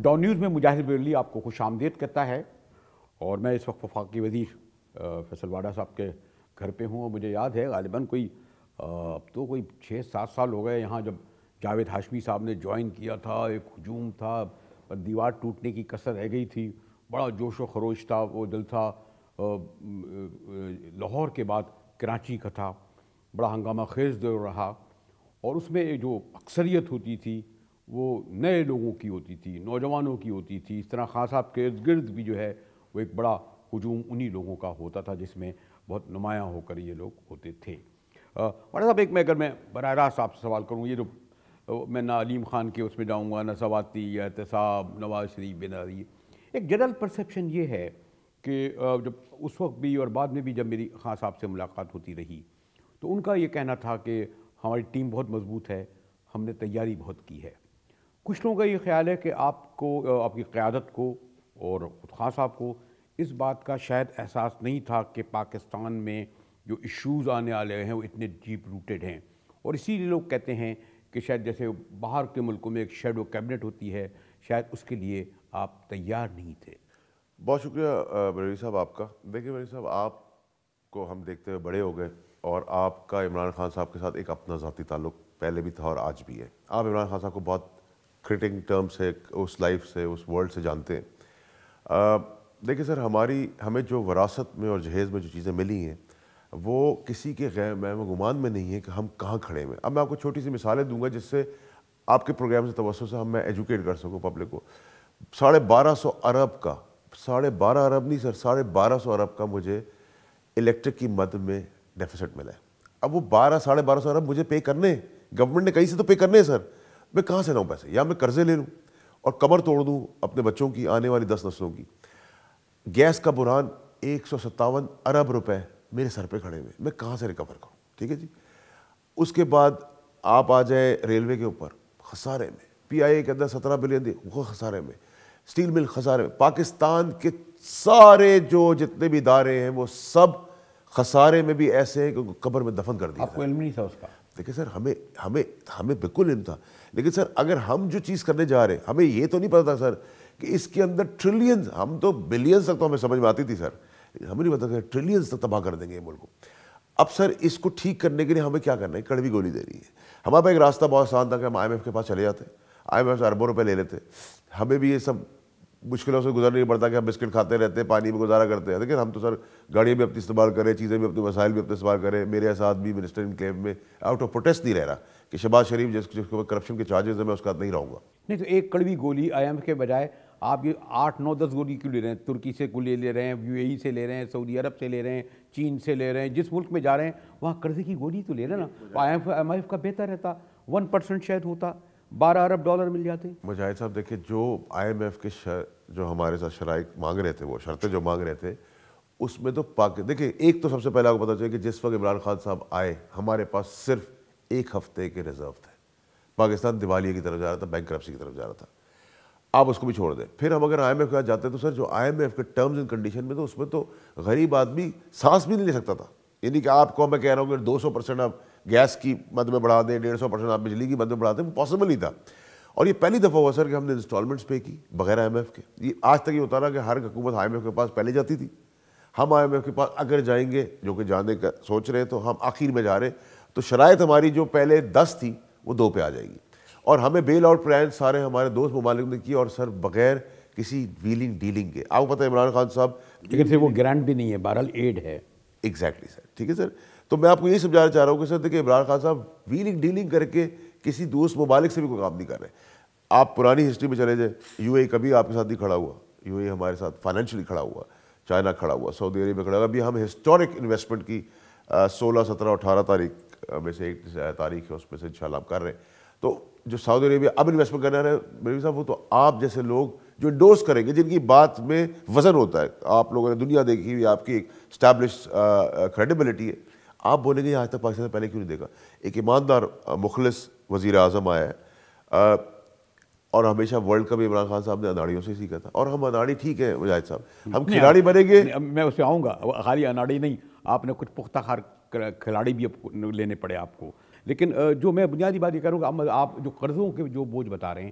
Dawn news میں مجاہد بریلوی آپ کو خوش آمدید کہتا ہے، اور میں اس وقت وفاقی وزیر فیصل واڈا صاحب کے گھر پہ ہوں، اور مجھے یاد ہے غالباً اب تو کوئی 6-7 سال ہو گئے یہاں جب جاوید ہاشمی صاحب نے جوائن کیا تھا، ایک ہجوم تھا، پر دیوار ٹوٹنے کی کسر رہ گئی تھی، بڑا جوش و خروش تھا، وہ دل تھا۔ لاہور کے بعد کراچی کا تھا، بڑا ہنگامہ خیز دور رہا، اور اس میں جو اکثریت ہوتی تھی وہ نئے لوگوں کی ہوتی تھی، نوجوانوں کی ہوتی تھی۔ اس طرح خان صاحب کے ارد گرد بھی جو ہے وہ ایک بڑا ہجوم انہی لوگوں کا ہوتا تھا جس میں بہت نمایاں ہو کر یہ لوگ ہوتے تھے۔ واڈا صاحب، اگر میں براہ راست آپ سے سوال کروں، یہ جو میں نہ علیم خان کے اس میں جاؤں گا، نہ سواتی یا احتساب، نواز شریف، بینظیر، ایک جنرل پرسیپشن یہ ہے کہ جب اس وقت بھی اور بعد میں بھی جب میری خان صاحب سے ملاقات ہوتی رہی تو ان کا یہ کہنا تھا کہ ہماری ٹیم بہت مضبوط ہے، ہم نے تیاری بہت کی ہے۔ کچھ لوگوں کا یہ خیال ہے کہ آپ کو، آپ کی قیادت کو اور خود خان صاحب کو اس بات کا شاید احساس نہیں تھا کہ پاکستان میں جو ایشوز آنے والے ہیں وہ اتنے ڈیپ روٹڈ ہیں، اور اسی لیے لوگ کہتے ہیں کہ شاید جیسے باہر کے ملکوں میں ایک شیڈو کیبنٹ ہوتی ہے، شاید اس کے لیے آپ تیار نہیں تھے۔ بہت شکریہ بریلوی صاحب آپ کا۔ دیکھیے بریلوی صاحب، آپ کو ہم دیکھتے ہوئے بڑے ہو گئے، اور آپ کا عمران خان صاحب کے ساتھ ایک اپنا ذاتی تعلق پہلے بھی تھا اور آج بھی ہے۔ آپ عمران خان صاحب کو بہت کریٹنگ ٹرم سے، اس لائف سے، اس ورلڈ سے جانتے ہیں۔ دیکھیں سر، ہمیں جو وراثت میں اور جہیز میں جو چیزیں ملی ہیں وہ کسی کے غیر گمان میں نہیں ہے کہ ہم کہاں کھڑے ہیں۔ اب میں آپ کو چھوٹی سی مثالیں دوں گا جس سے آپ کے پروگرام سے توسط سے میں ایجوکیٹ کر سکوں پبلک کو۔ 1250 ارب کا، 12.5 ارب نہیں سر، 1250 ارب کا مجھے الیکٹرک کی مد میں ڈیفیسٹ ملا ہے۔ اب وہ 12.5 ارب مجھے پے کرنے، گورنمنٹ نے کہیں سے تو پے کرنے ہیں سر، میں کہاں سے لاؤں پیسے؟ یا میں قرضے لے لوں اور کمر توڑ دوں اپنے بچوں کی، آنے والی 10 نسلوں کی۔ گیس کا بحران 157 ارب روپے میرے سر پہ کھڑے ہوئے، میں کہاں سے ریکور کروں؟ ٹھیک ہے جی۔ اس کے بعد آپ آ جائیں ریلوے کے اوپر، خسارے میں، پی آئی اے کے اندر 17 بلین دی، وہ خسارے میں، اسٹیل مل خسارے میں، پاکستان کے سارے جو جتنے بھی ادارے ہیں وہ سب خسارے میں بھی ایسے ہیں کہ قبر میں دفن کر دیا۔ آپ کو علم نہیں تھا اس کا؟ دیکھیں سر، ہمیں بالکل علم تھا، لیکن سر اگر ہم جو چیز کرنے جا رہے ہیں، ہمیں یہ تو نہیں پتا تھا سر کہ اس کے اندر ٹریلینز، ہم تو بلینز تک تو ہمیں سمجھ میں آتی تھی سر، ہمیں نہیں پتا کہ ٹریلینز تک تباہ کر دیں گے یہ ملک کو۔ اب سر اس کو ٹھیک کرنے کے لیے ہمیں کیا کرنا ہے؟ کڑوی گولی دے رہی ہے۔ ہمارے پاس ایک راستہ بہت آسان تھا کہ ہم آئی ایم ایف کے پاس چلے جاتے، آئی ایم ایف سے اربوں روپے لے لیتے، ہمیں بھی یہ سب مشکلوں سے گزرنا نہیں پڑتا کہ ہم بسکٹ کھاتے رہتے، پانی میں گزارا کرتے ہیں۔ لیکن ہم تو سر گاڑیاں بھی اپنی استعمال کریں، چیزیں بھی اپنے وسائل بھی اپنے استعمال کریں۔ میرے ساتھ بھی منسٹر انکلیو میں آؤٹ آف پروٹیسٹ نہیں رہ رہا کہ شہباز شریف جس کو کرپشن کے چارجز ہیں میں اس کا نہیں رہوں گا۔ نہیں تو ایک کڑوی گولی آئی ایم ایف کے بجائے آپ یہ 8-9-10 گولی کیوں لے رہے ہیں؟ ترکی سے گولی لے رہے ہیں، یو اے ای سے لے رہے ہیں، سعودی عرب سے لے رہے ہیں، چین سے لے رہے ہیں، جس ملک میں جا رہے ہیں وہاں قرضے کی گولی تو لے رہے ہیں نا۔ آئی ایم ایف کا بہتر رہتا، 1% شاید ہوتا، 12 ارب ڈالر مل جاتے۔ مجاہد صاحب دیکھیں، جو آئی ایم ایف کے جو ہمارے ساتھ شرائط مانگ رہے تھے، وہ شرطیں جو مانگ رہے تھے، اس میں تو دیکھیں ایک تو سب سے پہلے آپ کو پتا چاہیے کہ جس وقت عمران خان صاحب آئے ہمارے پاس صرف 1 ہفتے کے ریزرو تھے۔ پاکستان دیوالیے کی طرف جا رہا تھا، بینکرپسی کی طرف جا رہا تھا۔ آپ اس کو بھی چھوڑ دیں، پھر ہم اگر آئی ایم ایف کے پاس جاتے ہیں تو سر جو آئی ایم ایف کے ٹرمز اینڈ کنڈیشن میں تو اس میں تو غریب آدمی سانس بھی نہیں لے سکتا تھا۔ یعنی کہ آپ کو میں کہہ رہا ہوں کہ 200% آپ گیس کی مد میں بڑھا دیں، 150% آپ بجلی کی مد میں بڑھا دیں، وہ پاسبل نہیں تھا۔ اور یہ پہلی دفعہ ہوا سر کہ ہم نے انسٹالمنٹس پے کی بغیر آئی ایم ایف کے۔ یہ آج تک یہ ہوتا رہا کہ ہر حکومت آئی ایم ایف کے پاس پہلے جاتی تھی، ہم آئی ایم ایف کے پاس اگر جائیں گے، جو کہ جانے کا سوچ رہے ہیں، تو ہم آخر میں جا رہے ہیں، تو شرائط ہماری جو پہلے 10 تھی وہ 2 پہ آ جائے گی۔ اور ہمیں بیل آؤٹ پلان سارے ہمارے دوست ممالک نے کی، اور سر بغیر کسی ویلنگ ڈیلنگ کے۔ آپ کو پتہ ہے عمران خان صاحب، لیکن پھر وہ گرانٹ بھی نہیں ہے، بہرحال ایڈ ہے۔ ایگزیکٹلی سر، ٹھیک ہے سر۔ تو میں آپ کو یہی سمجھانا چاہ رہا ہوں کہ سر دیکھیں عمران خان صاحب ویلنگ ڈیلنگ کر کے کسی دوست ممالک سے بھی کوئی کام نہیں کر رہے۔ آپ پرانی ہسٹری میں چلے جائیں، یو اے کبھی آپ کے ساتھ نہیں کھڑا ہوا، یو اے ہمارے ساتھ فائنینشلی کھڑا ہوا، چائنا کھڑا ہوا، سعودی عرب میں کھڑا ہوا۔ ابھی ہم ہسٹورک انویسٹمنٹ کی 16، 17، 18 تاریخ میں سے ایک تاریخ ہے، اس میں سے انشاءاللہ ہم کر رہے ہیں۔ تو جو سعودی عربیہ اب انویسٹمنٹ کرنا ہے بریلوی صاحب، وہ تو آپ جیسے لوگ جو انڈورس کریں گے، جن کی بات میں وزن ہوتا ہے، آپ لوگوں نے دنیا دیکھی ہوئی، آپ کی ایک اسٹیبلش کریڈیبلٹی ہے، آپ بولیں گے آج تک پاکستان سے پہلے کیوں نہیں دیکھا؟ ایک ایماندار مخلص وزیر اعظم آیا ہے، اور ہمیشہ ورلڈ کا بھی عمران خان صاحب نے اناڑیوں سے سیکھا تھا۔ اور ہم اناڑی ٹھیک ہے مجاہد صاحب، ہم کھلاڑی بنیں گے۔ میں اسے آؤں گا، خالی اناڑی نہیں، آپ نے کچھ پختہ کھلاڑی بھی لینے پڑے آپ کو۔ لیکن جو میں بنیادی بات یہ کروں گا، آپ جو قرضوں کے جو بوجھ بتا رہے ہیں،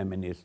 MNAs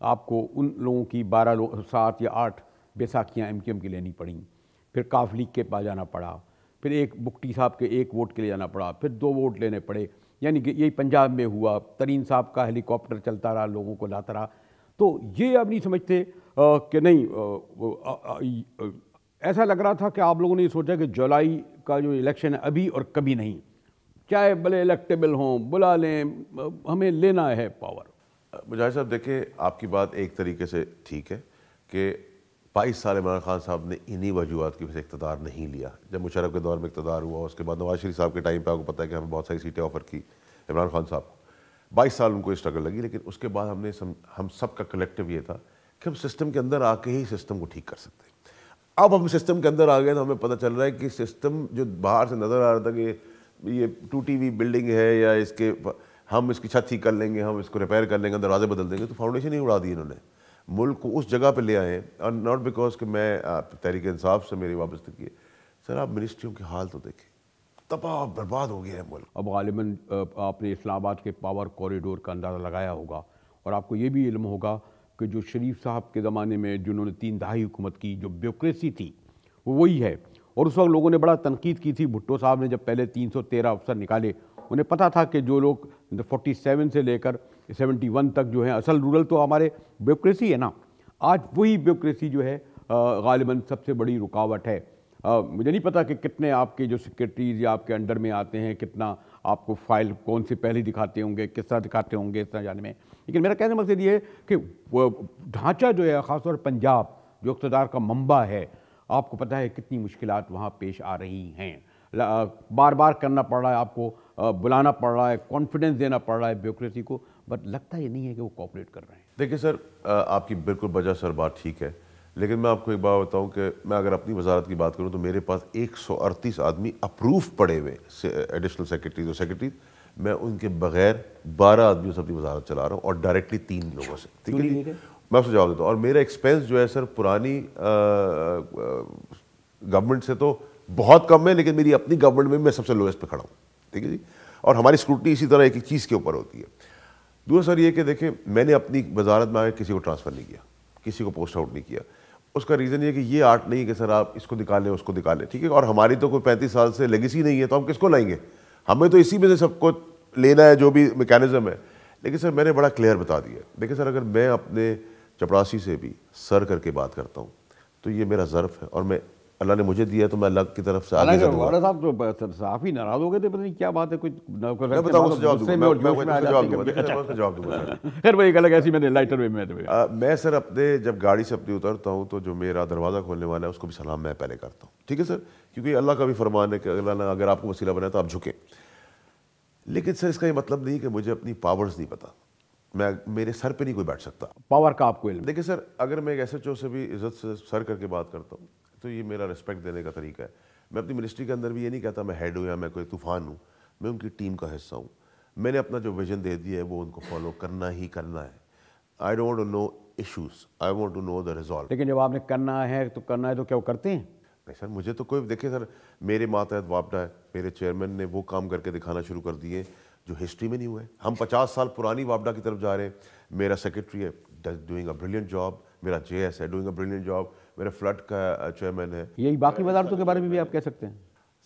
آپ کو ان لوگوں کی 7 یا 8 بیساکھیاں MQM کی لینی پڑیں، پھر کاف لیگ کے پاس جانا پڑا، پھر ایک بگٹی صاحب کے 1 ووٹ کے لیے جانا پڑا، پھر 2 ووٹ لینے پڑے، یعنی کہ یہی پنجاب میں ہوا، ترین صاحب کا ہیلی کاپٹر چلتا رہا، لوگوں کو لاتا رہا۔ تو یہ اب نہیں سمجھتے کہ نہیں، ایسا لگ رہا تھا کہ آپ لوگوں نے یہ سوچا کہ جولائی کا جو الیکشن ہے ابھی اور کبھی نہیں، چاہے بھلے الیکٹیبل ہوں، بلا لیں، ہمیں لینا ہے پاور۔ مجاہد صاحب دیکھیں، آپ کی بات ایک طریقے سے ٹھیک ہے کہ 22 سال عمران خان صاحب نے انہی وجوہات کی وجہ سے اقتدار نہیں لیا۔ جب مشرف کے دور میں اقتدار ہوا، اس کے بعد نواز شریف صاحب کے ٹائم پہ آپ کو پتہ ہے کہ ہمیں بہت ساری سیٹیں آفر کی عمران خان صاحب کو، 22 سال ان کو اسٹرگل لگی، لیکن اس کے بعد ہم سب کا کلیکٹیو یہ تھا کہ ہم سسٹم کے اندر آ کے ہی سسٹم کو ٹھیک کر سکتے ہیں۔ اب ہم سسٹم کے اندر آ گئے تو ہمیں پتہ چل رہا ہے کہ سسٹم جو باہر سے نظر آ رہا تھا کہ یہ ٹوٹی ہوئی بلڈنگ ہے یا ہم اس کی چھت ٹھیک کر لیں گے، ہم اس کو ریپیئر کر لیں گے، دروازے بدل دیں گے، تو فاؤنڈیشن ہی اڑا دی انہوں نے، ملک کو اس جگہ پہ لے آئے ہیں۔ اور ناٹ بیکاز کہ میں تحریک انصاف سے میری وابستگی ہے، سر آپ منسٹریوں کے حال تو دیکھیں، تباہ برباد ہو گیا ہے ملک۔ اب غالباً آپ نے اسلام آباد کے پاور کوریڈور کا اندازہ لگایا ہوگا، اور آپ کو یہ بھی علم ہوگا کہ جو شریف صاحب کے زمانے میں جنہوں نے 3 دہائی حکومت کی، جو بیوکریسی تھی وہ وہی ہے۔ اور اس وقت لوگوں نے بڑا تنقید کی تھی، بھٹو صاحب نے جب پہلے 313 افسر نکالے، انہیں پتہ تھا کہ جو لوگ 47 سے لے کر 71 تک جو ہیں اصل رولر تو ہمارے بیوکریسی ہے نا۔ آج وہی بیوکریسی جو ہے غالباً سب سے بڑی رکاوٹ ہے۔ مجھے نہیں پتا کہ کتنے آپ کے جو سیکرٹریز یا آپ کے انڈر میں آتے ہیں، کتنا آپ کو فائل کون سے پہلے دکھاتے ہوں گے، کس طرح دکھاتے ہوں گے، اس طرح جانے میں، لیکن میرا کہنے کا مقصد یہ ہے کہ وہ ڈھانچہ جو ہے، خاص طور پنجاب جو اقتدار کا منبع ہے، آپ کو پتہ ہے کتنی مشکلات وہاں پیش آ رہی ہیں، بار بار کرنا پڑ رہا ہے، آپ کو بلانا پڑ رہا ہے، کانفیڈنس دینا پڑ رہا ہے بیوکریسی کو، بٹ لگتا یہ نہیں ہے کہ وہ کوآپریٹ کر رہے ہیں۔ دیکھیں سر، آپ کی بالکل بجا سر بات ٹھیک ہے، لیکن میں آپ کو ایک بات بتاؤں کہ میں اگر اپنی وزارت کی بات کروں تو میرے پاس 138 آدمی اپروف پڑے ہوئے ایڈیشنل سیکرٹریز اور سیکرٹریز، میں ان کے بغیر 12 آدمیوں سے اپنی وزارت چلا رہا ہوں، اور ڈائریکٹلی 3 لوگوں سے، ٹھیک ہے جی؟ میں آپ سے جواب دیتا ہوں، اور میرا ایکسپینس جو ہے سر پرانی گورنمنٹ سے تو بہت کم ہے، لیکن میری اپنی گورنمنٹ میں میں سب سے لویسٹ پہ کھڑا ہوں، ٹھیک ہے جی؟ اور ہماری اسکروٹنی اسی طرح ایک ایک چیز کے اوپر ہوتی ہے۔ دوسرا سر یہ کہ دیکھیں، میں نے اپنی وزارت میں آگے کسی کو ٹرانسفر نہیں کیا، کسی کو پوسٹ آؤٹ نہیں کیا۔ اس کا ریزن یہ کہ یہ آرٹ نہیں ہے کہ سر آپ اس کو نکالیں اس کو نکالیں، ٹھیک ہے؟ اور ہماری تو کوئی 35 سال سے لیگیسی نہیں ہے، تو ہم کس کو لائیں گے؟ ہمیں تو اسی میں سے سب کو لینا ہے جو بھی میکینزم ہے۔ لیکن سر میں نے بڑا کلیئر بتا دیا، دیکھیں سر، اگر میں اپنے چپڑاسی سے بھی سر کر کے بات کرتا ہوں تو یہ میرا ظرف ہے، اور میں اللہ نے مجھے دیا تو میں اللہ کی طرف سے آگے ضرور۔ والا صاحب تو صاف ہی ناراض ہو گئے تھے، پتہ نہیں کیا بات ہے، کوئی میں بتاؤں گا، جواب دوں گا۔ خیر وہ ایک الگ ایسی میں نے لائٹر وے میں میں سر اپنے جب گاڑی سے اپنی اترتا ہوں تو جو میرا دروازہ کھولنے والا ہے اس کو بھی سلام میں پہلے کرتا ہوں، ٹھیک ہے سر؟ کیونکہ اللہ کا بھی فرمان ہے کہ اللہ نے اگر آپ کو وسیلہ بنایا تو آپ جھکیں۔ لیکن سر اس کا یہ مطلب نہیں کہ مجھے اپنی پاورز نہیں پتہ، میرے سر پہ نہیں کوئی بیٹھ سکتا پاور کا آپ کو علم۔ دیکھیں سر، اگر میں ایک ایس ایچ او سے بھی عزت سے سر کر کے بات کرتا ہوں تو یہ میرا رسپیکٹ دینے کا طریقہ ہے۔ میں اپنی منسٹری کے اندر بھی یہ نہیں کہتا میں ہیڈ ہوں یا میں کوئی طوفان ہوں، میں ان کی ٹیم کا حصہ ہوں۔ میں نے اپنا جو ویژن دے دیا ہے وہ ان کو فالو کرنا ہی کرنا ہے۔ I don't want to know issues, I want to know the resolve. لیکن جب آپ نے کرنا ہے تو کیا وہ کرتے ہیں؟ نہیں سر، مجھے تو کوئی، دیکھیں سر، میرے ماتحت وابڈا ہے، میرے چیئرمین نے وہ کام کر کے دکھانا شروع کر دیے جو ہسٹری میں نہیں ہوئے۔ ہم 50 سال پرانی وابڈا کی طرف جا رہے ہیں۔ میرا سیکرٹری ہے ڈوئنگ اے بریلینٹ جاب، میرا جے ایس ہے ڈوئنگ اے بریلینٹ جاب، میرا فلڈ کا چیئرمین ہے۔ یہی باقی وزارتوں کے بارے میں بھی آپ کہہ سکتے ہیں؟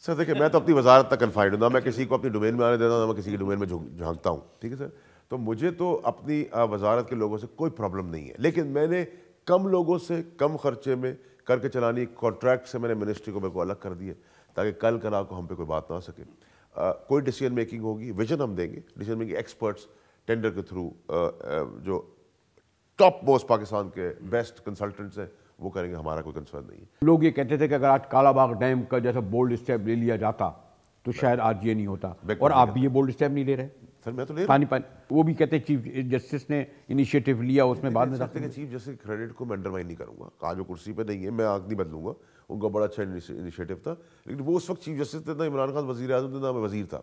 سر دیکھیں، میں تو اپنی وزارت تک کنفائنڈ ہوں، نہ میں کسی کو اپنی ڈومین میں آنے دیتا ہوں، نہ میں کسی کی ڈومین میں جھانکتا ہوں، ٹھیک ہے سر؟ تو مجھے تو اپنی وزارت کے لوگوں سے کوئی پرابلم نہیں ہے، لیکن میں نے کم لوگوں سے کم خرچے میں کر کے چلانی، کانٹریکٹ سے میں نے منسٹری کو بالکل الگ کر دیے تاکہ کل کل کو ہم پہ کوئی بات نہ آ سکے۔ کوئی ڈیسیجن میکنگ ہوگی، ویژن ہم دیں گے، ڈیسیجن میکنگ ایکسپرٹس ٹینڈر کے تھرو جو ٹاپ موسٹ پاکستان کے بیسٹ کنسلٹنٹس ہیں وہ کریں گے، ہمارا کوئی کنسرن نہیں ہے۔ لوگ یہ کہتے تھے کہ اگر آج کالا باغ ڈیم کا جیسا بولڈ اسٹیپ لے لیا جاتا تو شاید آج یہ نہیں ہوتا، اور آپ بھی یہ بولڈ اسٹیپ نہیں لے رہے۔ سر میں تو لے پانی وہ بھی کہتے ہیں چیف جسٹس نے انیشیٹو لیا، اس میں بعد میں چیف جسٹس کریڈٹ کو میں انڈرمائن نہیں کروں گا، آج وہ کرسی پہ نہیں ہے، میں آنکھ نہیں بدلوں گا، ان کا بڑا اچھا انیشیٹو تھا، لیکن وہ اس وقت چیف جسٹس تھے، نہ عمران خان وزیر اعظم تھے، نہ میں وزیر تھا۔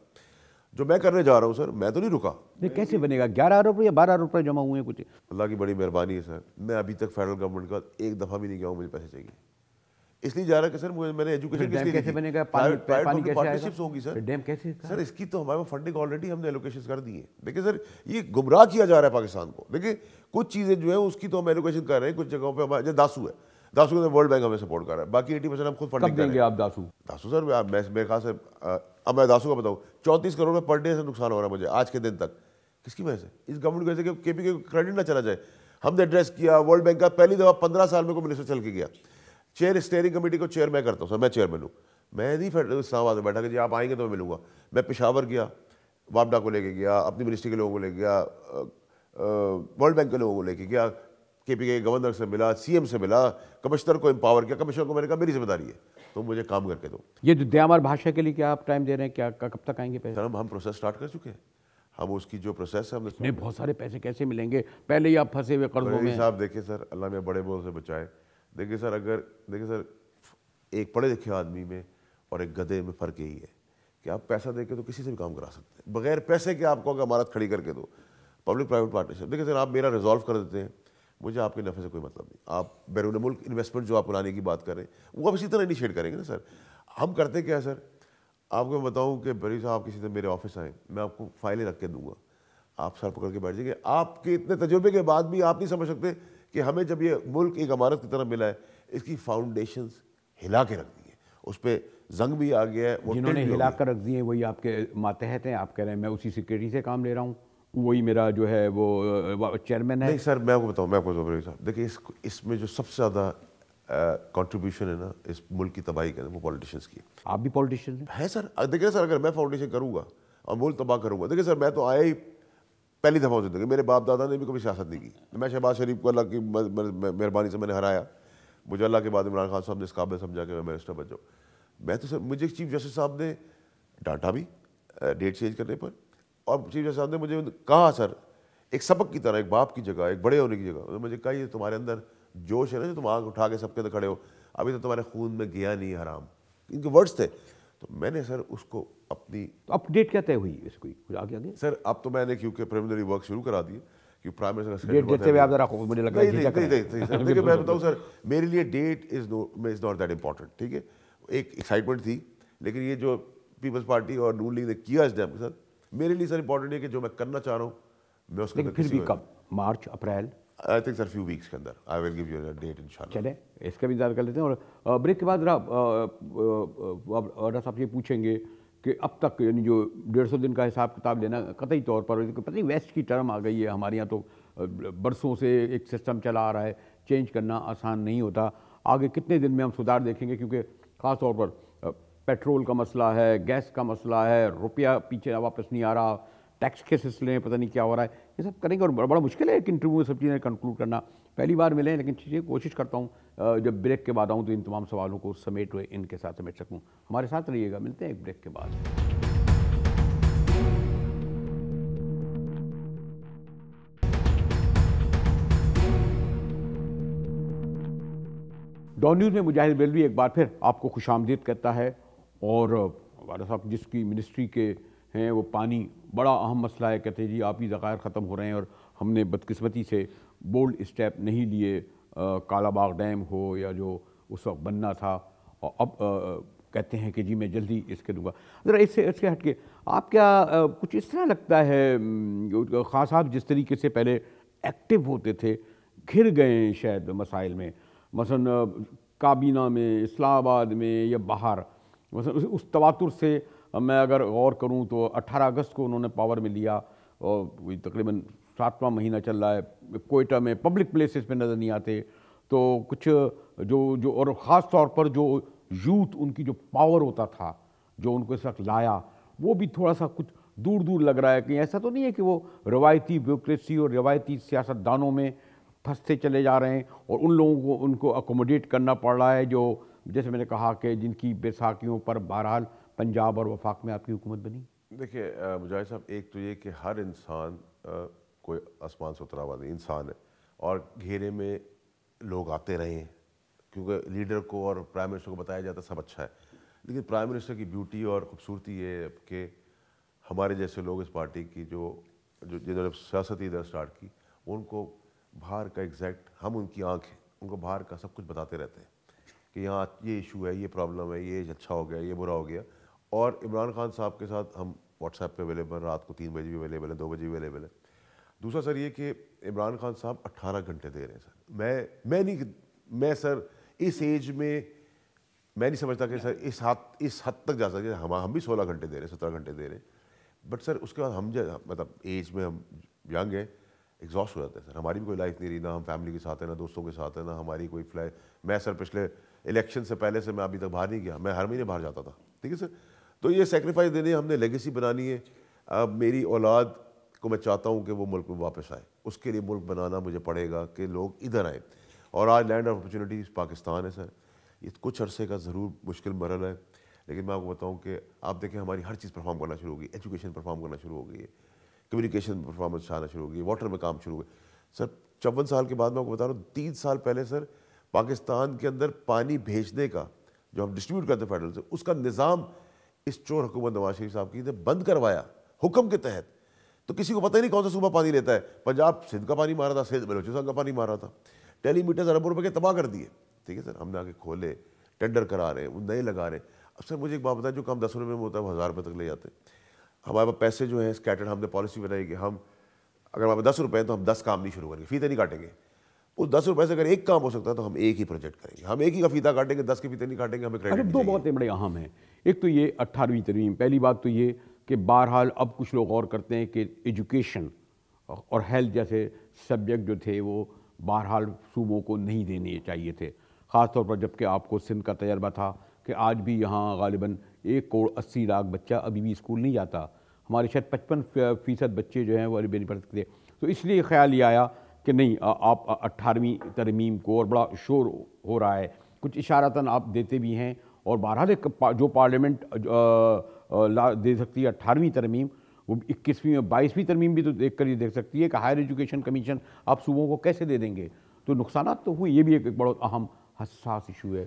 جو میں کرنے جا رہا ہوں سر، میں تو نہیں رکا۔ یہ کیسے بنے گا؟ 11 ارب یا 12 ارب روپے جمع ہوئے ہیں کچھ؟ اللہ کی بڑی مہربانی ہے سر، میں ابھی تک فیڈرل گورنمنٹ کا ایک دفعہ بھی نہیں گیا ہوں، مجھے پیسے چاہیے، اس لیے جا رہا ہے کہ سر میں نے ایجوکیشن کس لیے کیسے بنے گا؟ پانی کیسے آئے گا؟ ہوگی سر ڈیم کیسے؟ سر اس کی تو ہمارے فنڈنگ آلریڈی ہم نے ایلوکیشن کر دی ہے. دیکھیں سر یہ گمراہ کیا جا رہا ہے پاکستان کو. دیکھیں کچھ چیزیں جو ہیں اس کی تو ہم ایلوکیشن کر رہے ہیں, کچھ جگہوں پہ ہمارے داسو ہے, داسو کو ورلڈ بینک ہمیں سپورٹ کر رہا ہے, باقی 80% ہم خود فنڈنگ کر رہے ہیں. آپ داسو سر میرے خیال سے اب میں داسو کا بتاؤں 34 کروڑ میں پر ڈے سے نقصان ہو رہا ہے مجھے آج کے دن تک. کس کی وجہ سے؟ اس گورنمنٹ کی وجہ سے کہ کے پی کے کریڈٹ نہ چلا جائے. ہم نے ایڈریس کیا ورلڈ بینک کا, پہلی دفعہ 15 سال میں کو منسٹر چل کے گیا. چیئر اسٹیئرنگ کمیٹی کو چیئر میں کرتا ہوں سر, میں چیئرمین ہوں. میں نہیں اسلام آباد میں بیٹھا کہ جی آپ آئیں گے تو میں ملوں گا. میں پشاور گیا, وابڈا کو لے کے گیا, اپنی منسٹری کے لوگوں کو لے کے گیا, ورلڈ بینک کے لوگوں کو لے کے گیا, کے پی کے گورنر سے ملا, سی ایم سے ملا, کمشنر کو امپاور کیا. کمشنر کو میں نے کہا میری ذمہ داری ہے تو مجھے کام کر کے دو. یہ جو دیامار بھاشا کے لیے کیا آپ ٹائم دے رہے ہیں, کیا کب تک آئیں گے پیسے؟ سر ہم پروسیس سٹارٹ کر چکے ہیں. ہم اس کی جو پروسیس ہے ہم نے بہت سارے پیسے کیسے ملیں گے؟ پہلے ہی آپ پھنسے ہوئے قرضوں میں. صاحب دیکھیں سر, اللہ میں بڑے بول سے بچائے. دیکھیں سر ایک پڑھے لکھے آدمی میں اور ایک گدھے میں فرق یہی ہے کہ آپ پیسہ دے کے تو کسی سے بھی کام کرا سکتے ہیں, بغیر پیسے کے آپ کو اگر عمارت کھڑی کر کے دو. پبلک پرائیویٹ پارٹنرشپ, دیکھیں سر آپ میرا ریزالو کر دیتے ہیں, مجھے آپ کے نفع سے کوئی مطلب نہیں. آپ بیرون ملک انویسٹمنٹ جو آپ لانے کی بات کر رہے ہیں وہ اب اسی طرح انیشیٹ کریں گے نا سر. ہم کرتے کیا ہے سر, آپ کو بتاؤں کہ بری صاحب کسی دن میرے آفس آئیں, میں آپ کو فائلیں رکھ کے دوں گا, آپ سر پکڑ کے بیٹھ جائیں گے. آپ کے اتنے تجربے کے بعد بھی آپ نہیں سمجھ سکتے کہ ہمیں جب یہ ملک ایک عمارت کی طرح ملا ہے, اس کی فاؤنڈیشنز ہلا کے رکھ دی ہیں, اس پہ زنگ بھی آ گیا ہے. جنہوں نے ہلا کر رکھ دی ہیں وہی آپ کے ماتحت ہیں. آپ کہہ رہے ہیں میں اسی سیکریٹری سے کام لے رہا ہوں, وہی میرا جو ہے وہ چیئرمین ہے. نہیں سر میں آپ کو بتاؤں, میں آپ کو بری صاحب دیکھیں اس میں جو سب سے زیادہ کنٹریبیوشن ہے نا اس ملک کی تباہی کے وہ پولیٹیشنس کی. آپ بھی پولیٹیشین ہے سر. دیکھیں سر اگر میں فاؤنڈیشن کروں گا اور ملک تباہ کروں گا, دیکھیں سر میں تو آیا ہی پہلی دفعہ ہو زندگی, میرے باپ دادا نے بھی کبھی سیاست نہیں کی. میں شہباز شریف کو اللہ کی مہربانی سے میں نے ہرایا, مجھے اللہ کے بعد عمران خان صاحب نے اس قابل سمجھا کہ میں منسٹر بن جاؤں. میں تو سر مجھے چیف جسٹس صاحب نے ڈانٹا بھی ڈیٹ چینج کرنے پر, اور چیف جسٹس صاحب نے مجھے کہا سر ایک سبق کی طرح, ایک باپ کی جگہ, ایک بڑے ہونے کی جگہ, انہوں نے مجھے کہا یہ تمہارے اندر جوش ہے نا جو تم آنکھ اٹھا کے سب کے اندر کھڑے ہو, ابھی تو تمہارے خون میں گیا نہیں حرام. ان کے ورڈز تھے. تو میں نے سر اس کو اپنی اپ ڈیٹ کیا طے ہوئی اس کو آگے سر اب تو میں نے کیونکہ پریلیمنری ورک شروع کرا دی کہ پرائم منسٹر ڈیٹ دیتے ہوئے آپ ذرا مجھے لگا دیکھیے میں بتاؤں سر میرے لیے that is not that important. ٹھیک ہے, ایک ایکسائٹمنٹ تھی, لیکن یہ جو پیپلز پارٹی اور نون لیگ نے کیا اس ڈیم کے ساتھ میرے لیے سر امپورٹنٹ ہے کہ جو میں کرنا چاہ رہا ہوں میں اس کو. پھر بھی کب؟ March April? I think sir few weeks کے اندر I will give you a date انشاءاللہ. چلے اس کا بھی انتظار کر لیتے ہیں. اور بریک کے بعد ذرا صاحب یہ پوچھیں گے کہ اب تک یعنی جو 150 دن کا حساب کتاب لینا قطعی طور پر پتہ نہیں ویسٹ کی ٹرم آ گئی ہے ہمارے یہاں, تو برسوں سے ایک سسٹم چلا آ رہا ہے, چینج کرنا آسان نہیں ہوتا. آگے کتنے دن میں ہم سدھار دیکھیں گے, کیونکہ خاص طور پر پیٹرول کا مسئلہ ہے, گیس کا مسئلہ ہے, روپیہ پیچھے واپس نہیں آ رہا, ٹیکس کے سلسلے میں پتہ نہیں کیا ہو رہا ہے. یہ سب کریں گے اور بڑا مشکل ہے ایک انٹرویو میں سب چیزیں کنکلوڈ کرنا. پہلی بار ملیں لیکن چیزیں کوشش کرتا ہوں جب بریک کے بعد آؤں تو ان تمام سوالوں کو سمیٹ ہوئے ان کے ساتھ سمیٹ سکوں. ہمارے ساتھ رہیے گا, ملتے ہیں ایک بریک کے بعد. ڈان نیوز میں مجاہد بریلوی ایک بار پھر آپ کو خوش آمدید کہتا ہے. اور والد صاحب جس کی منسٹری کے ہیں وہ پانی بڑا اہم مسئلہ ہے, کہتے ہیں جی آپ ہی ذخائر ختم ہو رہے ہیں اور ہم نے بدقسمتی سے بولڈ اسٹیپ نہیں لیے, کالا باغ ڈیم ہو یا جو اس وقت بننا تھا, اور اب کہتے ہیں کہ جی میں جلدی اس کے دوں گا. ذرا اس سے ہٹ کے آپ کیا کچھ اس طرح لگتا ہے خان صاحب جس طریقے سے پہلے ایکٹیو ہوتے تھے گھر گئے ہیں شاید مسائل میں, مثلا کابینہ میں, اسلام آباد میں یا باہر, مثلا اس تواتر سے میں اگر غور کروں تو 18 اگست کو انہوں نے پاور میں لیا اور تقریباً 7واں مہینہ چل رہا ہے, کوئٹہ میں پبلک پلیسز پہ نظر نہیں آتے. تو کچھ جو اور خاص طور پر جو یوتھ ان کی جو پاور ہوتا تھا جو ان کو اس وقت لایا وہ بھی تھوڑا سا کچھ دور دور لگ رہا ہے. کہیں ایسا تو نہیں ہے کہ وہ روایتی بیوروکریسی اور روایتی سیاست دانوں میں پھنستے چلے جا رہے ہیں اور ان لوگوں کو ان کو اکوموڈیٹ کرنا پڑ رہا ہے جو جیسے میں نے کہا کہ جن کی بیساکھیوں پر بہرحال پنجاب اور وفاق میں آپ کی حکومت بنی؟ دیکھیے مجاہد صاحب, ایک تو یہ کہ ہر انسان کوئی آسمان سے اترا ہوا نہیں, انسان ہے, اور گھیرے میں لوگ آتے رہے ہیں کیونکہ لیڈر کو اور پرائم منسٹر کو بتایا جاتا ہے سب اچھا ہے, لیکن پرائم منسٹر کی بیوٹی اور خوبصورتی یہ ہے کہ ہمارے جیسے لوگ اس پارٹی کی جو جنہوں نے سیاست ادھر اسٹارٹ کی ان کو باہر کا ایگزیکٹ, ہم ان کی آنکھ ہیں, ان کو باہر کا سب کچھ بتاتے رہتے ہیں. کہ یہاں یہ ایشو ہے, یہ پرابلم ہے, یہ اچھا ہو گیا, یہ برا ہو گیا. اور عمران خان صاحب کے ساتھ ہم واٹس ایپ پہ اویلیبل, رات کو 3 بجے بھی اویلیبل ہے, 2 بجے بھی اویلیبل ہے. دوسرا سر یہ کہ عمران خان صاحب 18 گھنٹے دے رہے ہیں سر. میں سر اس ایج میں میں نہیں سمجھتا کہ سر اس حد تک جا سکتے. ہم بھی 16 گھنٹے دے رہے ہیں, 17 گھنٹے دے رہے ہیں, بٹ سر اس کے بعد ہم مطلب ایج میں ہم ینگ ہیں, ایگزاسٹ ہو جاتے ہیں سر. ہماری بھی کوئی لائف نہیں رہی, نہ ہم فیملی کے ساتھ ہیں, نہ دوستوں کے ساتھ ہیں, نہ ہماری کوئی میں سر پچھلے الیکشن سے پہلے سے میں ابھی تک باہر نہیں گیا, میں ہر مہینے باہر جاتا تھا, ٹھیک ہے سر. تو یہ سیکریفائس دینے, ہم نے لیگیسی بنانی ہے. اب میری اولاد کو میں چاہتا ہوں کہ وہ ملک میں واپس آئے, اس کے لیے ملک بنانا مجھے پڑے گا کہ لوگ ادھر آئیں. اور آج لینڈ آف اپرچونیٹیز پاکستان ہے سر. یہ کچھ عرصے کا ضرور مشکل مرحلہ ہے, لیکن میں آپ کو بتاؤں کہ آپ دیکھیں ہماری ہر چیز پرفارم کرنا شروع ہو گئی. ایجوکیشن پرفارم کرنا شروع ہو گئی ہے, کمیونیکیشن پرفارمنس آنا شروع ہو گئی, واٹر میں کام شروع ہو گئے سر. 54 سال کے بعد میں آپ کو بتا رہا ہوں, 3 سال پہلے سر پاکستان کے اندر پانی بھیجنے کا جو ہم ڈسٹریبیوٹ کرتے ہیں فیڈرل سے, اس کا نظام اس چور حکومت نواز شریف صاحب کی نے بند کروایا حکم کے تحت. تو کسی کو پتہ ہی نہیں کون سا صوبہ پانی لیتا ہے. پنجاب سندھ کا پانی مارا تھا, سندھ بلوچستان کا پانی مارا تھا. ٹیلی میٹرز اربوں روپے کے تباہ کر دیے, ٹھیک ہے سر. ہم نے آ کے کھولے, ٹینڈر کرا رہے ہیں, وہ نئے لگا رہے ہیں. اب سر مجھے ایک بات بتائیں, جو کام 10 روپے میں ہوتا ہے وہ 1000 روپے تک لے جاتے ہیں. ہمارے پاس پیسے جو ہیں اسکیٹرڈ, ہم نے پالیسی بنائی کہ ہم اگر ہمارے پاس 10 روپے ہیں تو ہم 10 کام نہیں شروع کریں گے, فیتے نہیں کاٹیں گے. اس 10 روپے سے اگر ایک کام ہو سکتا ہے تو ہم ایک ہی پروجیکٹ کریں گے. ہم ایک ہی کا فیتا کاٹیں گے, 10 کے فیتے نہیں کاٹیں گے. ہمیں کریڈٹ 2 باتیں بڑے اہم ہیں. ایک تو یہ 18ویں ترمیم, پہلی بات تو یہ کہ بہرحال اب کچھ لوگ غور کرتے ہیں کہ ایجوکیشن اور ہیلتھ جیسے سبجیکٹ جو تھے وہ بہرحال صوبوں کو نہیں دینے چاہیے تھے, خاص طور پر جب کہ آپ کو سندھ کا تجربہ تھا کہ آج بھی یہاں غالباً 1,80,00,000 بچہ ابھی بھی اسکول نہیں جاتا. ہمارے شاید 55% بچے جو ہیں وہ عربی نہیں پڑھ سکتے. تو اس لیے خیال یہ آیا کہ نہیں, آپ 18ویں ترمیم کو, اور بڑا شور ہو رہا ہے, کچھ اشارتاً آپ دیتے بھی ہیں, اور بہرحال جو پارلیمنٹ دے سکتی ہے 18ویں ترمیم, وہ 21ویں اور 22ویں ترمیم بھی تو دیکھ کر یہ دیکھ سکتی ہے کہ ہائر ایجوکیشن کمیشن آپ صوبوں کو کیسے دے دیں گے. تو نقصانات تو ہوئے, یہ بھی ایک بڑا اہم حساس ایشو ہے.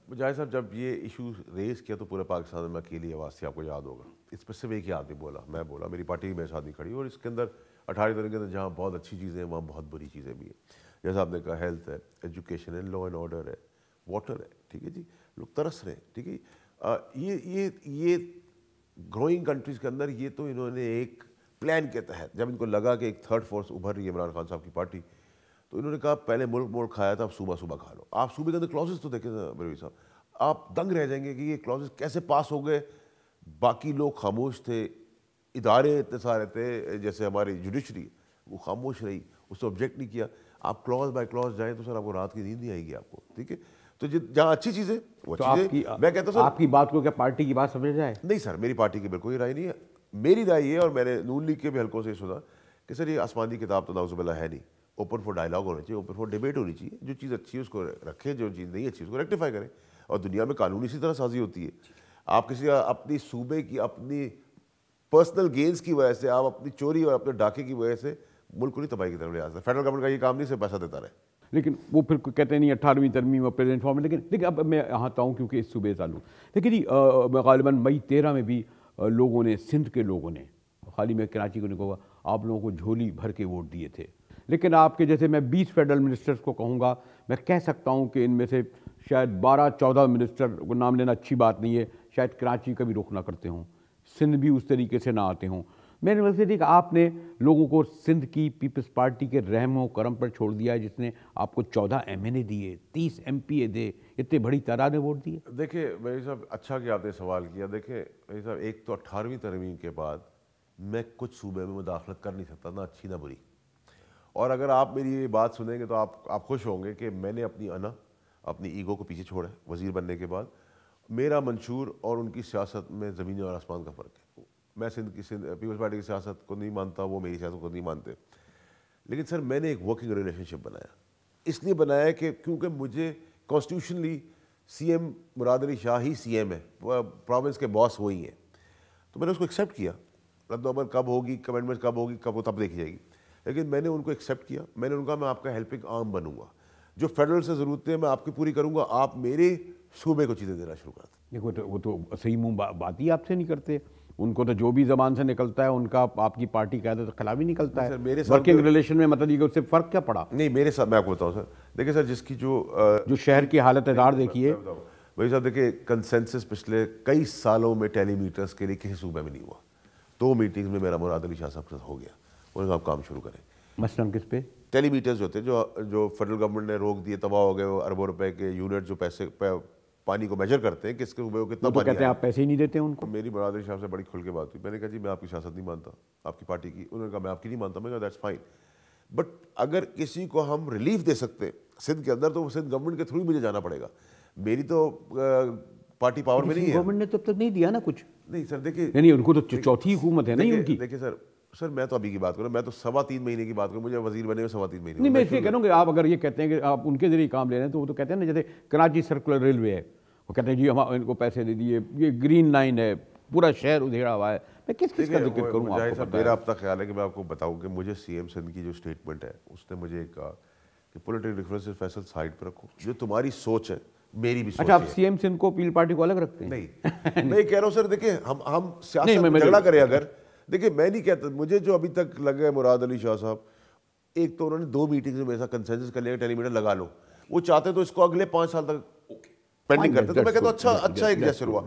مجاہد صاحب جب یہ ایشو ریز کیا تو پورے پاکستان میں اکیلی آواز تھی, آپ کو یاد ہوگا. اس پر صرف ایک ہی آدمی بولا, میں بولا, میری پارٹی میرے ساتھ نہیں کھڑی. اور اس کے اندر 18 ترمیم کے اندر جہاں بہت اچھی چیزیں ہیں وہاں بہت بری چیزیں بھی ہیں. جیسا آپ نے کہا ہیلتھ ہے, ایجوکیشن ہے, لا اینڈ آرڈر ہے, واٹر ہے, ٹھیک ہے جی, لوگ ترس رہے ہیں, ٹھیک ہے. یہ گروئنگ کنٹریز کے اندر یہ تو انہوں نے ایک پلان کے تحت, جب ان کو لگا کہ ایک تھرڈ فورس ابھر رہی ہے عمران خان صاحب کی پارٹی, تو انہوں نے کہا پہلے ملک کھایا تھا, اب صوبہ کھا لو. آپ صوبے کے اندر کلوزز تو دیکھیں بروی صاحب, آپ دنگ رہ جائیں گے کہ یہ کلوزز کیسے پاس ہو گئے. باقی لوگ خاموش تھے, ادارے اتنے سارے تھے, جیسے ہماری جوڈیشری وہ خاموش رہی, اس کو آبجیکٹ نہیں کیا. آپ کلوز بائی کلوز جائیں تو سر آپ کو رات کی نیند نہیں آئے گی آپ کو, ٹھیک ہے. تو جہاں اچھی چیزیں وہ چیزیں, میں کہتا ہوں سر آپ کی بات کو کیا پارٹی کی بات سمجھ جائے؟ نہیں سر, میری پارٹی کی بالکل یہ رائے نہیں ہے. میری رائے یہ, اور میں نے نون لیگ کے بھی حلقوں سے سنا کہ سر یہ آسمانی کتاب تو نعوذ باللہ ہے نہیں. اوپن فور ڈائلاگ ہونا چاہیے, اوپن فور ڈیبیٹ ہونی چاہیے. جو چیز اچھی ہے اس کو رکھیں, جو چیز نہیں اچھی اس کو ریکٹیفائی کریں. اور دنیا میں قانون اسی طرح سازی ہوتی ہے. آپ کسی اپنی صوبے کی اپنی پرسنل گینز کی وجہ سے, آپ اپنی چوری اور اپنے ڈاکے کی وجہ سے ملک کو نہیں تباہی کی طرف لے آ سکتے. فیڈرل گورنمنٹ کا یہ کام نہیں, صرف پیسہ دیتا رہے. لیکن وہ پھر کہتے نہیں 18ویں ترمیم اور پریزنٹ فارم. لیکن اب میں آتا ہوں کیونکہ اس صوبے تعلق. لیکن غالباً مئی 13 میں بھی لوگوں نے, سندھ کے لوگوں نے, خالی میں کراچی کو نہیں کہوں گا, آپ لوگوں کو جھولی بھر کے ووٹ دیے تھے. لیکن آپ کے جیسے میں 20 فیڈرل منسٹرز کو کہوں گا, میں کہہ سکتا ہوں کہ ان میں سے شاید 12-14 منسٹر کو نام لینا اچھی بات نہیں ہے, شاید کراچی کا بھی رخ نہ کرتے ہوں, سندھ بھی اس طریقے سے نہ آتے ہوں. میں نے ویسے کہ آپ نے لوگوں کو سندھ کی پیپلز پارٹی کے رحم و کرم پر چھوڑ دیا ہے, جس نے آپ کو 14 MNA دیے, 30 MPA دے, اتنے بڑی تعداد میں ووٹ دیے. دیکھیں میری صاحب, اچھا کہ آپ نے سوال کیا. دیکھیں میری صاحب, ایک تو 18ویں ترمیم کے بعد میں کچھ صوبے میں مداخلت کر نہیں سکتا, نہ اچھی نہ بری. اور اگر آپ میری یہ بات سنیں گے تو آپ خوش ہوں گے کہ میں نے اپنی ایگو کو پیچھے چھوڑا ہے. وزیر بننے کے بعد میرا منشور اور ان کی سیاست میں زمین اور آسمان کا فرق ہے. میں سندھ پیپلز پارٹی کی سیاست کو نہیں مانتا, وہ میری سیاست کو نہیں مانتے. لیکن سر میں نے ایک ورکنگ ریلیشن شپ بنایا. اس لیے بنایا کہ کیونکہ مجھے کانسٹیٹیوشنلی CM مراد علی شاہ ہی CM ہے, پروونس کے باس وہی ہیں. تو میں نے اس کو ایکسیپٹ کیا. رد و عمل کب ہوگی, کمنٹمنٹ کب ہوگی, کب وہ تب دیکھی جائے گی. لیکن میں نے ان کو ایکسیپٹ کیا. میں نے ان کا, میں آپ کا ہیلپنگ آرم بنوں گا, جو فیڈرل سے ضرورتیں میں آپ کی پوری کروں گا, آپ میرے صوبے کو چیزیں دینا شروع کر دیں. دیکھو وہ تو صحیح منہ بات ہی آپ سے نہیں کرتے. ان کو تو جو بھی زبان سے نکلتا ہے ان کا آپ کی پارٹی قیادت کے خلاف ہی نکلتا ہے. میرے ساتھ ورکنگ ریلیشن میں مطلب یہ کہ اس سے فرق کیا پڑا؟ نہیں میرے ساتھ میں آپ کو بتاؤں سر, دیکھیں سر جس کی جو شہر کی حالت ادار دیکھیے بھائی صاحب, دیکھیں کنسنسس پچھلے کئی سالوں میں ٹیلی میٹرز کے لیے کسی صوبے میں نہیں ہوا. 2 میٹنگز میں میرا مراد علی شاہ صاحب کے ساتھ ہو گیا, انہوں نے آپ کام شروع کریں. مثلاً کس پہ؟ ٹیلی میٹرز جو ہوتے ہیں جو فیڈرل گورنمنٹ نے روک دیے, تباہ ہو گئے, وہ اربوں روپے کے یونٹ جو پیسے پانی کو میجر کرتے ہیں کس کے صوبے کو کتنا پانی کہتے ہیں آپ پیسے ہی نہیں دیتے ان کو. میری مراد علی صاحب سے بڑی کھل کے بات ہوئی, میں نے کہا جی میں آپ کی سیاست نہیں مانتا, آپ کی پارٹی کی. انہوں نے کہا میں آپ کی نہیں مانتا. میں کہا دیٹس فائن, بٹ اگر کسی کو ہم ریلیف دے سکتے ہیں سندھ کے اندر تو وہ سندھ گورنمنٹ کے تھرو مجھے جانا پڑے گا. میری تو پارٹی پاور میں نہیں ہے. گورنمنٹ نے تب تک نہیں دیا نا کچھ. نہیں سر دیکھیے, یعنی ان کو تو چوتھی حکومت ہے نا ان کی. دیکھیے سر میں تو ابھی کی بات کروں, میں تو 3.25 مہینے کی بات کروں, مجھے وزیر بنے ہوئے 3.25 مہینے. نہیں میں اس لیے کہہ رہا ہوں کہ آپ اگر یہ کہتے ہیں کہ آپ ان کے ذریعے کام لے رہے ہیں تو وہ تو کہتے ہیں نا جیسے کراچی سرکولر ریلوے ہے, وہ کہتے ہیں جی ہم ان کو پیسے دے دیے, یہ گرین لائن ہے, پورا شہر ادھیڑا ہوا ہے. میں کس کا ذکر کروں؟ میرا اپنا خیال ہے کہ میں آپ کو بتاؤں کہ مجھے سی ایم سندھ کی جو اسٹیٹمنٹ ہے اس نے مجھے کہا کہ پولیٹیکل ڈفرینس فیصل سائڈ پہ رکھو, جو تمہاری سوچ ہے میری بھی سوچ ہے. اچھا, آپ سی ایم سندھ کو پیپل پارٹی کو الگ رکھتے ہیں؟ نہیں میں یہ کہہ رہا ہوں سر, دیکھیں ہم سیاست میں جھگڑا کریں اگر, دیکھیں میں نہیں کہتا, مجھے جو ابھی تک لگا ہے مراد علی شاہ صاحب, ایک تو انہوں نے 2 میٹنگز میں میرے ساتھ کنسنسس کر لیا ٹیلی میٹر لگا لو. وہ چاہتے تو اس کو اگلے 5 سال تک پینڈنگ کرتے, تو میں کہتا ہوں اچھا ایک جیسے ہوا.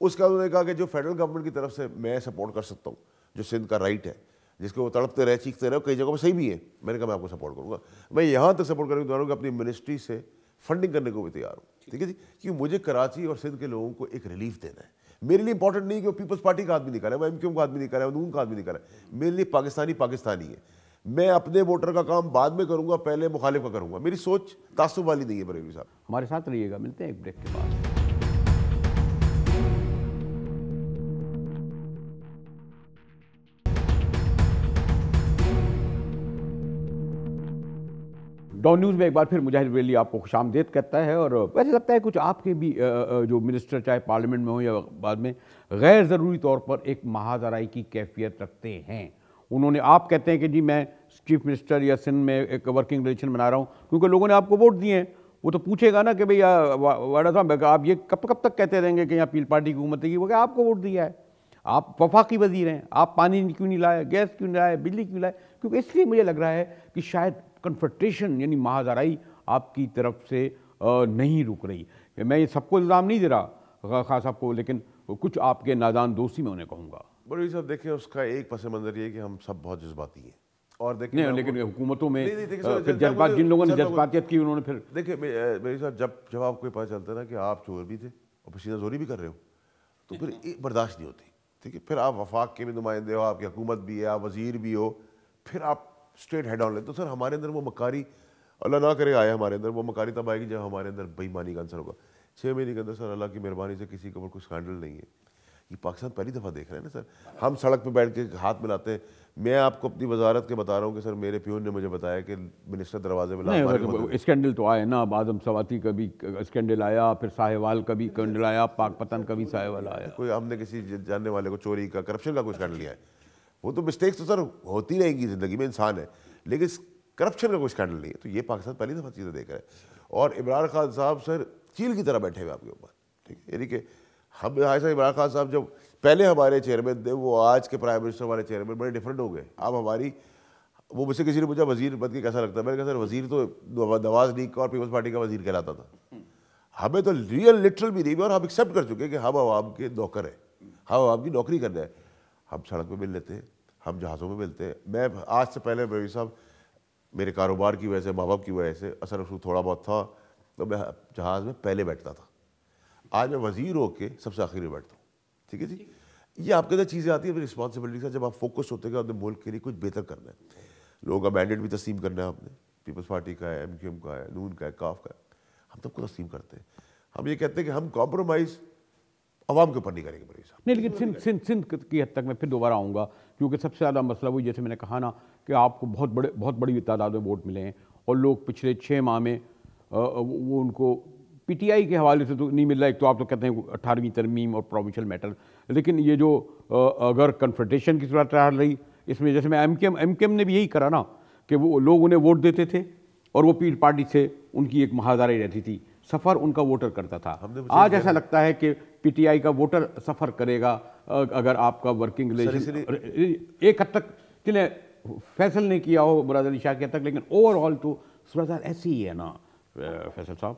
اس کا انہوں نے کہا کہ جو فیڈرل گورنمنٹ کی طرف سے میں سپورٹ کر سکتا ہوں, جو سندھ کا رائٹ ہے, جس کو وہ تڑپتے رہے چیختے رہے, کئی جگہوں پہ صحیح بھی ہے, میں نے کہا میں آپ کو سپورٹ کروں گا. میں یہاں تک سپورٹ کرنے کو تیار ہوں کہ اپنی منسٹری سے فنڈنگ کرنے کو بھی تیار ہوں. ٹھیک ہے جی, کیونکہ مجھے کراچی اور سندھ کے لوگوں کو ایک ریلیف دینا ہے. میرے لیے امپورٹنٹ نہیں کہ وہ پیپلز پارٹی کا آدمی نہیں کر رہا ہے, وہ ایم کیو ایم کا آدمی نہیں کر رہا ہے, وہ نون کا آدمی نہیں کر رہا ہے. میرے لیے پاکستانی ہے. میں اپنے ووٹر کا کام بعد میں کروں گا, پہلے مخالف کا کروں گا. میری سوچ تعصب والی نہیں ہے. بریلوی صاحب ہمارے ساتھ رہیے گا, ملتے ہیں ایک بریک کے بعد. ڈان نیوز میں ایک بار پھر مجاہد بریلوی آپ کو خوش آمدید کہتا ہے. اور ویسے لگتا ہے کچھ آپ کے بھی جو منسٹر چاہے پارلیمنٹ میں ہوں یا بعد میں غیر ضروری طور پر ایک محاذ کی کیفیت رکھتے ہیں. انہوں نے, آپ کہتے ہیں کہ جی میں چیف منسٹر یا سندھ میں ایک ورکنگ ریلیشن بنا رہا ہوں کیونکہ لوگوں نے آپ کو ووٹ دیے ہیں. وہ تو پوچھے گا نا کہ بھئی واڈا صاحب آپ یہ کب تک کہتے رہیں گے کہ یہاں پیل پارٹی کی حکومت ہے, وہ کہ آپ کو ووٹ دیا ہے, آپ وفاقی وزیر ہیں, آپ پانی کیوں نہیں لائے, گیس کیوں نہیں لائے, بجلی کیوں لائے. کیونکہ اس لیے مجھے لگ رہا ہے کہ شاید کنفرنٹیشن یعنی محاذ آرائی آپ کی طرف سے نہیں رک رہی. میں یہ سب کو الزام نہیں دے رہا خاص صاحب کو, لیکن کچھ آپ کے نادان دوستی میں انہیں کہوں گا. بریلوی صاحب دیکھیں, اس کا ایک پس منظر یہ ہے کہ ہم سب بہت جذباتی ہیں. اور دیکھیں نہیں, لیکن حکومتوں میں جذبات, جن لوگوں نے جذباتیت کی انہوں نے پھر دیکھیں میری صاحب جب آپ کو پتہ چلتا ہے نا کہ آپ چور بھی تھے اور پسینہ زوری بھی کر رہے ہو تو پھر برداشت نہیں ہوتی. ٹھیک ہے, پھر آپ وفاق کے بھی نمائندے ہو, آپ کی حکومت بھی ہے, آپ وزیر بھی ہو, پھر آپ اسٹریٹ ہیڈ آن لیں. تو سر ہمارے اندر وہ مکاری, اللہ نہ کرے آئے ہمارے اندر, وہ مکاری تب آئے گی جب ہمارے اندر بے ایمانی کا عنصر ہوگا. 6 مہینے کے اندر سر اللہ کی مہربانی سے کسی کے اوپر کوئی اسکینڈل نہیں ہے. یہ پاکستان پہلی دفعہ دیکھ رہے ہیں نا سر, ہم سڑک پہ بیٹھ کے ہاتھ ملاتے ہیں. میں آپ کو اپنی وزارت کے بتا رہا ہوں کہ سر میرے پیون نے مجھے بتایا کہ منسٹر دروازے میں اسکینڈل تو آئے نا, آدم سواتی کا بھی اسکینڈل آیا, پھر ساہیوال کا بھی اسکینڈل آیا, پاک پتن کا بھی ساہیوال آیا. کوئی ہم نے کسی جاننے والے کو چوری کا, کرپشن کا کوئی اسکینڈل نہیں آیا. وہ تو مسٹیکس تو سر ہوتی رہیں گی زندگی میں, انسان ہے, لیکن کرپشن کا کوئی اسکینڈل نہیں ہے. تو یہ پاکستان پہلی دفعہ چیزیں دیکھ رہے ہیں. اور عمران خان صاحب سر چیل کی طرح بیٹھے ہوئے آپ کے اوپر. ٹھیک ہے, یعنی کہ ہم ایسا عمران خان صاحب جب پہلے ہمارے چیئرمین تھے, وہ آج کے پرائم منسٹر والے چیئرمین بڑے ڈفرینٹ ہو گئے. اب ہماری وہ مجھ سے کسی نے پوچھا وزیر بن کے کیسا لگتا ہے, میں نے کہا سر وزیر تو نواز لیگ کا اور پیپلز پارٹی کا وزیر کہلاتا تھا. ہمیں تو ریئل لٹرل بھی نہیں, اور ہم ایکسیپٹ کر چکے کہ ہم عوام کے نوکر ہیں, ہم عوام کی نوکری کرنا ہے. ہم سڑک پہ مل لیتے ہیں, ہم جہازوں میں ملتے ہیں. میں آج سے پہلے بریلوی صاحب میرے کاروبار کی وجہ سے, ماں باپ کی وجہ سے اثر رسوخ تھوڑا بہت تھا, تو میں جہاز میں پہلے بیٹھتا تھا. آج میں وزیر ہو کے سب سے آخر میں بیٹھتا ہوں. ٹھیک ہے جی, یہ آپ کے اندر چیزیں آتی ہیں رسپانسبلٹی سے, جب آپ فوکس ہوتے ہیں کہ اپنے ملک کے لیے کچھ بہتر کرنا ہے. لوگوں کا مینڈیٹ بھی تسلیم کرنا ہے آپ نے, پیپلز پارٹی کا ہے, ایم کیو ایم کا ہے, نون کا ہے, کاف کا ہے, ہم سب کو تسلیم کرتے ہیں. ہم یہ کہتے ہیں کہ ہم کمپرومائز عوام کے اوپر نہیں کریں گے بریلوی صاحب. نہیں, لیکن سندھ کی حد تک میں پھر دوبارہ آؤں گا, کیونکہ سب سے زیادہ مسئلہ وہی جیسے میں نے کہا نا کہ آپ کو بہت بڑی تعداد میں ووٹ ملے ہیں, اور لوگ پچھلے 6 ماہ میں وہ ان کو پی ٹی آئی کے حوالے سے تو نہیں مل رہا. ایک تو آپ تو کہتے ہیں 18ویں ترمیم اور پروونشل میٹر, لیکن یہ جو اگر کنفرنٹیشن کی صورت رہی اس میں, جیسے میں ایم کیو ایم نے بھی یہی کرا نا کہ وہ لوگ انہیں ووٹ دیتے تھے اور وہ پیل پارٹی سے ان کی ایک محاذ آرائی رہتی تھی, سفر ان کا ووٹر کرتا تھا. آج ایسا لگتا ہے کہ پی ٹی آئی کا ووٹر سفر کرے گا اگر آپ کا ورکنگ ریلیشن ایک حد تک چلیں فیصل نے کیا ہو مراد علی شاہ کے حد تک، لیکن اوور آل تو صورتحال ایسی ہی ہے نا فیصل صاحب؟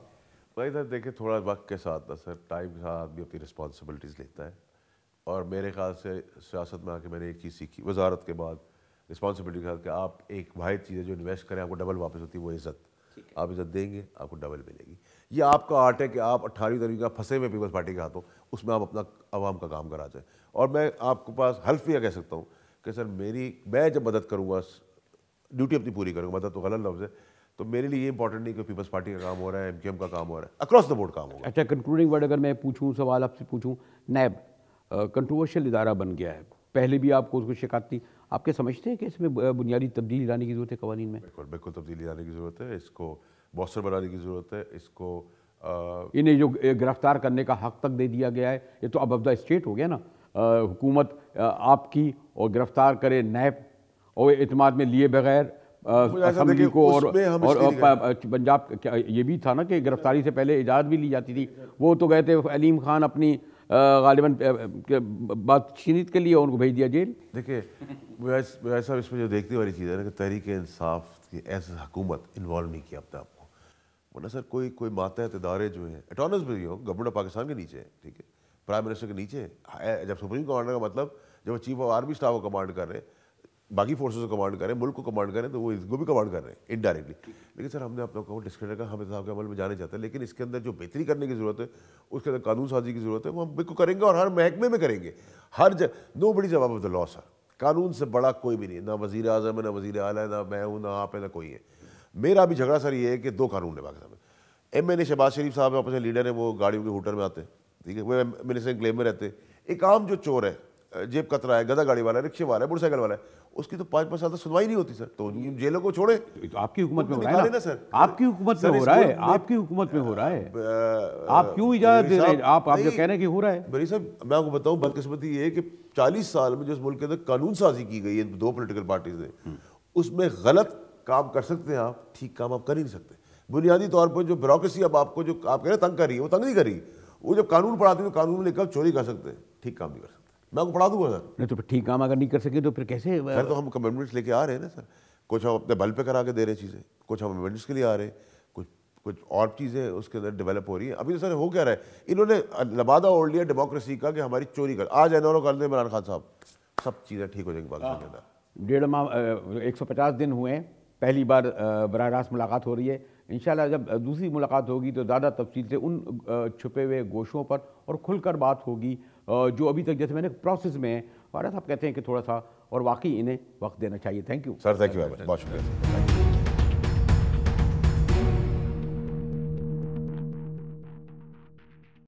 بھائی صاحب دیکھیں، تھوڑا وقت کے ساتھ نا سر، ٹائم کے ساتھ آدمی اپنی رسپانسبلٹیز لیتا ہے، اور میرے خیال سے سیاست میں آ کے میں نے ایک چیز سیکھی وزارت کے بعد، رسپانسبلٹی کے ساتھ، کہ آپ ایک واحد چیز ہے جو انویسٹ کریں آپ کو ڈبل واپس ہوتی ہے، وہ عزت. آپ عزت دیں گے آپ کو ڈبل ملے گی. یہ آپ کا آرٹ ہے کہ آپ 18ویں تاریخ کا پھنسے ہوئے پیپلز پارٹی کے ہاتھوں، اس میں آپ اپنا عوام کا کام کرا جائیں. اور میں آپ کے پاس حلف یہ کہہ سکتا ہوں کہ سر میں جب مدد کروں گا، ڈیوٹی اپنی پوری کروں گا، مدد تو غلط لفظ ہے، تو میرے لیے یہ امپورٹنٹ نہیں کہ پیپلز پارٹی کا کام ہو رہا ہے، ایم کیو ایم کا کام ہو رہا ہے، اکراس دا بورڈ کام ہوگا. اچھا، کنکلوڈنگ ورڈ اگر میں پوچھوں، سوال آپ سے پوچھوں، نیب کنٹروورشل ادارہ بن گیا ہے، پہلے بھی آپ کو اس کو شکایت تھی، آپ کیا سمجھتے ہیں کہ اس میں بنیادی تبدیلی لانے کی ضرورت ہے قوانین میں؟ بالکل تبدیلی لانے کی ضرورت ہے، اس کو مؤثر بنانے کی ضرورت ہے. اس کو انہیں جو گرفتار کرنے کا حق تک دے دیا گیا ہے، یہ تو اب دا اسٹیٹ ہو گیا نا. حکومت آپ کی اور گرفتار کرے نیب، اور اعتماد میں لیے بغیر اسمبلی کو، اور پنجاب یہ بھی تھا نا کہ گرفتاری سے پہلے اجازت بھی لی جاتی تھی. وہ تو گئے تھے علیم خان اپنی غالباً بات چینیت کے لیے، ان کو بھیج دیا جیل. دیکھیں ایسا اس میں جو دیکھنے والی چیز ہے نا کہ تحریک انصاف کی ایسے حکومت انوالو نہیں کیا اپنے آپ کو. ورنہ سر کوئی ماتحت ادارے جو ہیں اٹارنس بھی ہوں، گورنمنٹ آف پاکستان کے نیچے ہے، ٹھیک ہے، پرائم منسٹر کے نیچے ہے. جب سپریم کمانڈر کا مطلب جب وہ چیف آف آرمی اسٹاف کو کمانڈ کر رہے ہیں، باقی فورسز کو کمانڈ کر رہے ہیں، ملک کو کمانڈ کر رہے ہیں، تو وہ اس کو بھی کمانڈ کر رہے ہیں انڈائریکٹلی. لیکن سر ہم نے اپنا کو ڈسکریڈٹ کا ہم انتخاب کے عمل میں جانے چاہتے ہیں، لیکن اس کے اندر جو بہتری کرنے کی ضرورت ہے، اس کے اندر قانون سازی کی ضرورت ہے، وہ ہم بالکل کریں گے، اور ہر محکمے میں کریں گے. نو بڑی جواب آف دا لا سر، قانون سے بڑا کوئی بھی نہیں، نہ وزیر اعظم ہے، نہ وزیر اعلیٰ ہے، نہ میں ہوں، نہ آپ ہے، نہ کوئی ہے. میرا بھی جھگڑا سر یہ ہے کہ 2 قانون ہے پاکستان میں. ایم این اے شہباز شریف صاحب اپنے لیڈر ہیں، وہ گاڑیوں کے ہوٹر میں آتے ہیں، ٹھیک ہے، وہ منسٹر کلیم میں رہتے ہیں. ایک عام جو چور ہے، جیب کترا ہے، گدا گاڑی والا ہے، رکشے والا ہے، موٹر سائیکل والا ہے، اس کی تو 5 سال تک سنوائی نہیں ہوتی سر. تو جیلوں کو چھوڑے. آپ کی حکومت میں ہو رہا ہے نا سر، آپ کی حکومت میں ہو رہا ہے، آپ کی حکومت میں ہو رہا ہے. آپ کیوں اجازت دے رہے ہیں؟ آپ جو کہہ رہے ہیں کہ ہو رہا ہے. بری صاحب میں آپ کو بتاؤں، بدقسمتی یہ ہے کہ 40 سال میں جو اس ملک کے اندر قانون سازی کی گئی ہے 2 پولیٹیکل پارٹیز نے، اس میں غلط کام کر سکتے ہیں آپ، ٹھیک کام آپ کر ہی نہیں سکتے. بنیادی طور پر جو بیوروکریسی اب آپ کو جو آپ کہہ رہے ہیں تنگ کر رہی ہے، وہ تنگ نہیں کر رہی. وہ جب قانون پڑھاتے ہیں تو قانون لے کر چوری کر سکتے ہیں، ٹھیک کام نہیں کر سکتے. میں آپ کو پڑھا دوں گا سر. نہیں تو پھر ٹھیک کام اگر نہیں کر سکے تو پھر کیسے؟ پھر تو ہم کمٹمنٹس لے کے آ رہے ہیں نا سر. کچھ ہم اپنے بل پہ کرا کے دے رہے ہیں چیزیں، کچھ ہم امنڈمنٹس کے لیے آ رہے ہیں، کچھ اور چیزیں اس کے اندر ڈیولپ ہو رہی ہیں. ابھی تو سر ہو کیا رہا ہے، انہوں نے لبادہ اوڑھ لیا ڈیموکریسی کا کہ ہماری چوری کر. آج انورو کر دیں عمران خان صاحب، سب چیزیں ٹھیک ہو جائیں گی پاکستان کے اندر. 1.5 ماہ 150 دن ہوئے ہیں، پہلی بار براہ راست ملاقات ہو رہی ہے. انشاءاللہ جب دوسری ملاقات ہوگی تو زیادہ تفصیل سے ان چھپے ہوئے گوشوں پر اور کھل کر بات ہوگی جو ابھی تک جیسے میں نے پروسیس میں ہیں. فارغ صاحب کہتے ہیں کہ تھوڑا سا، اور واقعی انہیں وقت دینا چاہیے. Thank you sir, thank you, بہت شکریہ.